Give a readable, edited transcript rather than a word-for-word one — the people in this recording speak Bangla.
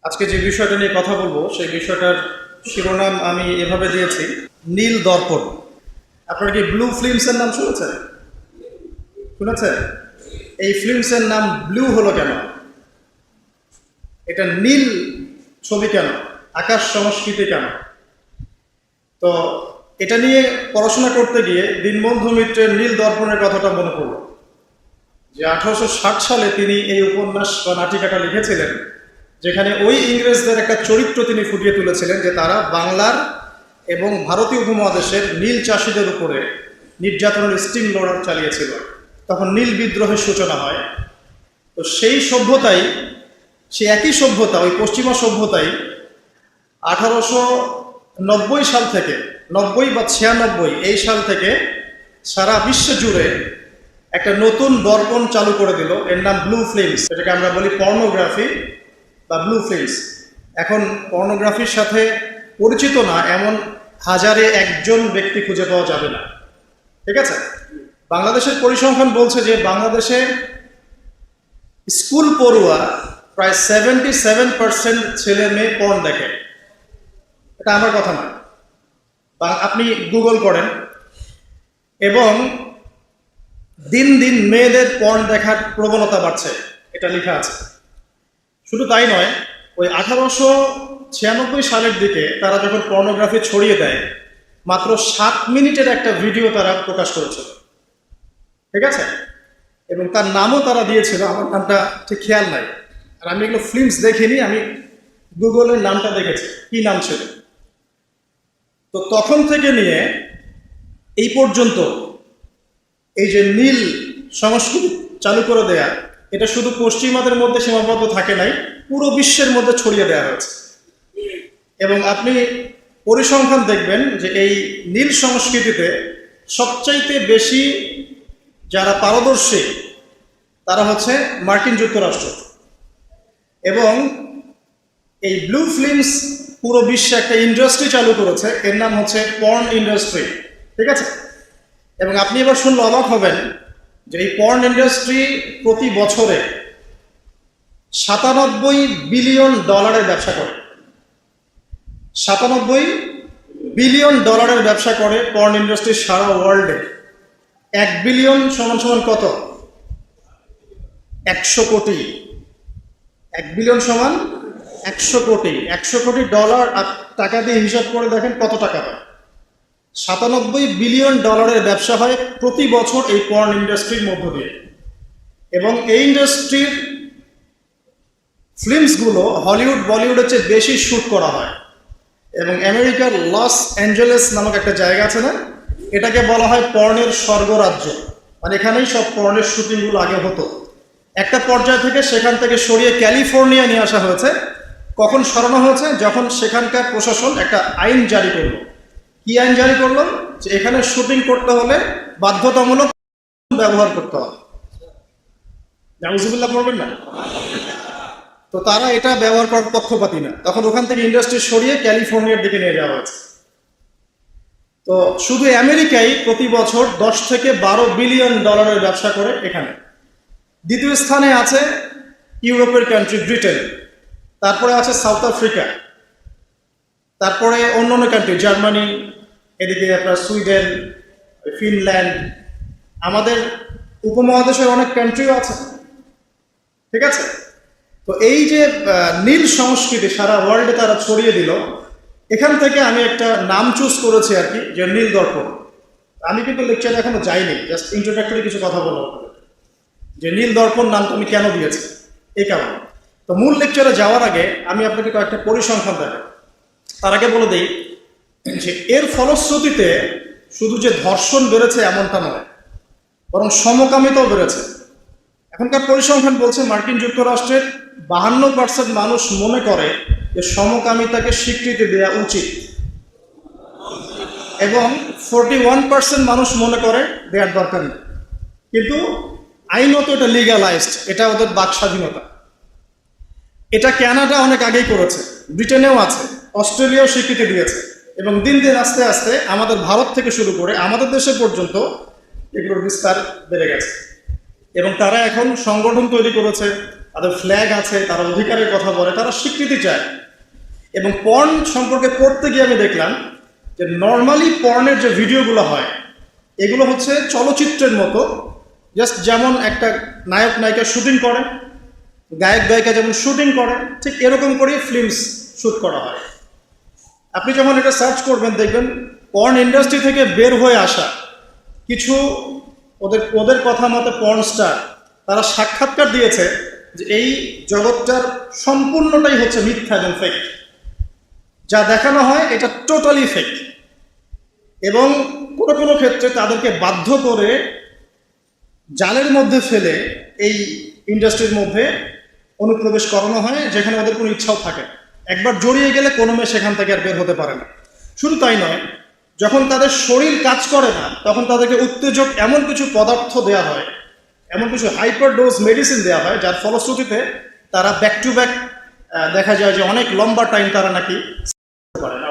আজকে যে বিষয়টা নিয়ে কথা বলবো সেই বিষয়টার শিরোনাম আমি এভাবে দিয়েছি, নীল দর্পণ। আপনারা কি ব্লু ফিল্মসের নাম শুনেছেন? শুনেছেন? এই ফিল্মসের নাম ব্লু হলো কেন? এটা নীল ছবি কেন? আকাশ সংস্কৃতি কেন? তো এটা নিয়ে পড়াশোনা করতে গিয়ে দীনবন্ধু মিত্রের নীল দর্পণের কথাটা মনে পড়ল, যে 1860 সালে তিনি এই উপন্যাস বা নাটিকাটা লিখেছিলেন, যেখানে ওই ইংরেজদের একটা চরিত্র তিনি ফুটিয়ে তুলেছিলেন, যে তারা বাংলার এবং ভারতীয় উপমহাদেশের নীল চাষিদের উপরে নির্যাতনের স্টিম লড়াই চালিয়েছিল। তখন নীল বিদ্রোহের সূচনা হয়। তো সেই সভ্যতাই, সেই একই সভ্যতা, ওই পশ্চিমা সভ্যতাই 1890 সাল থেকে, 90 বা 96 এই সাল থেকে সারা বিশ্ব জুড়ে একটা নতুন দর্পণ চালু করে দিল। এর নাম ব্লু ফিল্মস। এটাকে আমরা বলি পর্নোগ্রাফি বা ব্লু ফিল্মস। এখন পর্নোগ্রাফির সাথে পরিচিত না এমন হাজারে একজন ব্যক্তি খুঁজে পাওয়া যাবে না। ঠিক আছে? বাংলাদেশের পরিসংখ্যান বলছে যে বাংলাদেশে স্কুল পড়ুয়া প্রায় 77% ছেলে মেয়ে পর্ন দেখে। এটা আমার কথা না, আপনি গুগল করেন, এবং দিন দিন মেয়েদের পর্ন দেখার প্রবণতা বাড়ছে, এটা লেখা আছে। শুধু তাই নয়, ওই 1896 সালের দিকে তারা যখন পর্নোগ্রাফি ছড়িয়ে দেয়, মাত্র 7 মিনিটের একটা ভিডিও তারা প্রকাশ করেছিল। ঠিক আছে? এবং তার নামও তারা দিয়েছিল, আমার নামটা ঠিক খেয়াল নাই, আর আমি এগুলো ফিল্মস দেখিনি, আমি গুগলের নামটা দেখেছি কি নাম ছিল। তো তখন থেকে নিয়ে এই পর্যন্ত এই যে নীল সংস্কৃতি চালু করে দেয়া, এটা শুধু পশ্চিমাদের মধ্যে সীমাবদ্ধ থাকে নাই, পুরো বিশ্বের মধ্যে ছড়িয়ে দেওয়া হয়েছে। এবং আপনি পরিসংখ্যান দেখবেন যে এই নীল সংস্কৃতিতে সবচাইতে বেশি যারা পারদর্শী তারা হচ্ছে মার্কিন যুক্তরাষ্ট্র। এবং এই ব্লু ফিল্মস পুরো বিশ্বে একটা ইন্ডাস্ট্রি চালু করেছে, এর নাম হচ্ছে পর্ন ইন্ডাস্ট্রি। ঠিক আছে? এবং আপনি এবার শুনলে অবাক হবেন যে এই পর্ন ইন্ডাস্ট্রি প্রতি বছরে 97 বিলিয়ন ডলারের ব্যবসা করে। 97 বিলিয়ন ডলারের ব্যবসা করে পর্ন ইন্ডাস্ট্রি সারা ওয়ার্ল্ডে। 1 বিলিয়ন সমান সমান কত? 100 কোটি। 1 বিলিয়ন সমান 100 কোটি। 100 কোটি ডলার টাকা দিয়ে হিসাব করে দেখেন কত টাকা হয়। 97 বিলিয়ন ডলারের ব্যবসা হয় প্রতি বছর এই পর্ন ইন্ডাস্ট্রির মধ্য দিয়ে। এবং এই ইন্ডাস্ট্রির ফিল্মসগুলো হলিউড বলিউডের চেয়ে বেশি শ্যুট করা হয়। এবং আমেরিকার লস অ্যাঞ্জেলেস নামক একটা জায়গা আছে না, এটাকে বলা হয় পর্নের স্বর্গরাজ্য। মানে এখানেই সব পর্নের শুটিংগুলো আগে হতো। একটা পর্যায় থেকে সেখান থেকে সরিয়ে ক্যালিফোর্নিয়া নিয়ে আসা হয়েছে। কখন সরানো হয়েছে? যখন সেখানকার প্রশাসন একটা আইন জারি করলো। কি আইন জারি করলো? যে এখানে শুটিং করতে হলে বাধ্যতামূলক ব্যবহার করতে হবে। নাউজুবিল্লাহ পড়বেন না? তো তারা এটা ব্যবহার করার পক্ষপাতী না, তখন ওখান থেকে ইন্ডাস্ট্রি সরিয়ে ক্যালিফোর্নিয়ার দিকে নিয়ে যাওয়া হয়েছে। তো শুধু আমেরিকায় প্রতি বছর 10 থেকে 12 বিলিয়ন ডলারের ব্যবসা করে এখানে। দ্বিতীয় স্থানে আছে ইউরোপের কান্ট্রি ব্রিটেন, তারপরে আছে সাউথ আফ্রিকা, তারপরে অন্য অন্য কান্ট্রি জার্মানি, এদিকে আপনার সুইডেন, ফিনল্যান্ড, আমাদের উপমহাদেশের অনেক কান্ট্রিও আছে। ঠিক আছে? তো এই যে নীল সংস্কৃতি সারা ওয়ার্ল্ডে তারা ছড়িয়ে দিল, এখান থেকে আমি একটা নাম চুজ করেছি আর কি, যে নীল দর্পণ। আমি কিন্তু লেকচারে এখনো যাইনি, জাস্ট ইন্ট্রোডাক্টরি কিছু কথা বলবো যে নীল দর্পণ নামটা আমি কেন দিয়েছি, এই কারণে। তো মূল লেকচারে যাওয়ার আগে আমি আপনাকে কয়েকটা পরিসংখ্যান দেখাই। তার আগে বলে দিই যে এর ফলশ্রুতিতে শুধু যে ধর্ষণ বেড়েছে এমনটা নয়, বরং সমকামিতাও বেড়েছে। এখনকার পরিসংখ্যান বলছে মার্কিন যুক্তরাষ্ট্রের 52% মানুষ মনে করে যে সমকামিতাকে স্বীকৃতি দেওয়া উচিত, এবং 41% মানুষ মনে করে দেওয়ার দরকার নেই। কিন্তু আইনত এটা লিগ্যালাইজড, এটা ওদের বাক স্বাধীনতা। এটা কানাডা অনেক আগেই করেছে, ব্রিটেনেও আছে, অস্ট্রেলিয়াও স্বীকৃতি দিয়েছে, এবং দিন দিন আস্তে আস্তে আমাদের ভারত থেকে শুরু করে আমাদের দেশে পর্যন্ত এগুলোর বিস্তার বেড়ে গেছে। এবং তারা এখন সংগঠন তৈরি করেছে, তাদের ফ্ল্যাগ আছে, তারা অধিকারের কথা বলে, তারা স্বীকৃতি চায়। এবং পর্ন সম্পর্কে পড়তে গিয়ে আমি দেখলাম যে নর্মালি পর্নের যে ভিডিওগুলো হয় এগুলো হচ্ছে চলচ্চিত্রের মতো, জাস্ট যেমন একটা নায়ক নায়িকা শুটিং করে, গায়ক গায়িকা যেমন শুটিং করে, ঠিক এরকম করেই ফিল্মস শ্যুট করা হয়। আপনি যখন এটা সার্চ করবেন দেখবেন পর্ন ইন্ডাস্ট্রি থেকে বের হয়ে আসা কিছু ওদের কথা মতো পর্ন স্টার তারা সাক্ষাৎকার দিয়েছে যে এই জগৎটার সম্পূর্ণটাই হচ্ছে মিথ্যা এবং ফেক। যা দেখানো হয় এটা টোটালি ফেক। এবং কোনো কোনো ক্ষেত্রে তাদেরকে বাধ্য করে জালের মধ্যে ফেলে এই ইন্ডাস্ট্রির মধ্যে অনুপ্রবেশ করানো হয়, যেখানে ওদের কোনো ইচ্ছাও থাকে না। একবার জড়িয়ে গেলে কোনো মেয়ে সেখান থেকে আর বের হতে পারে না। শুধু তাই নয়, যখন তাদের শরীর কাজ করে না তখন তাদেরকে উত্তেজক এমন কিছু পদার্থ দেওয়া হয়, এমন কিছু হাইপার ডোজ মেডিসিন দেওয়া হয়, যার ফলশ্রুতিতে তারা ব্যাক টু ব্যাক দেখা যায় যে অনেক লম্বা টাইম তারা নাকি পারে না।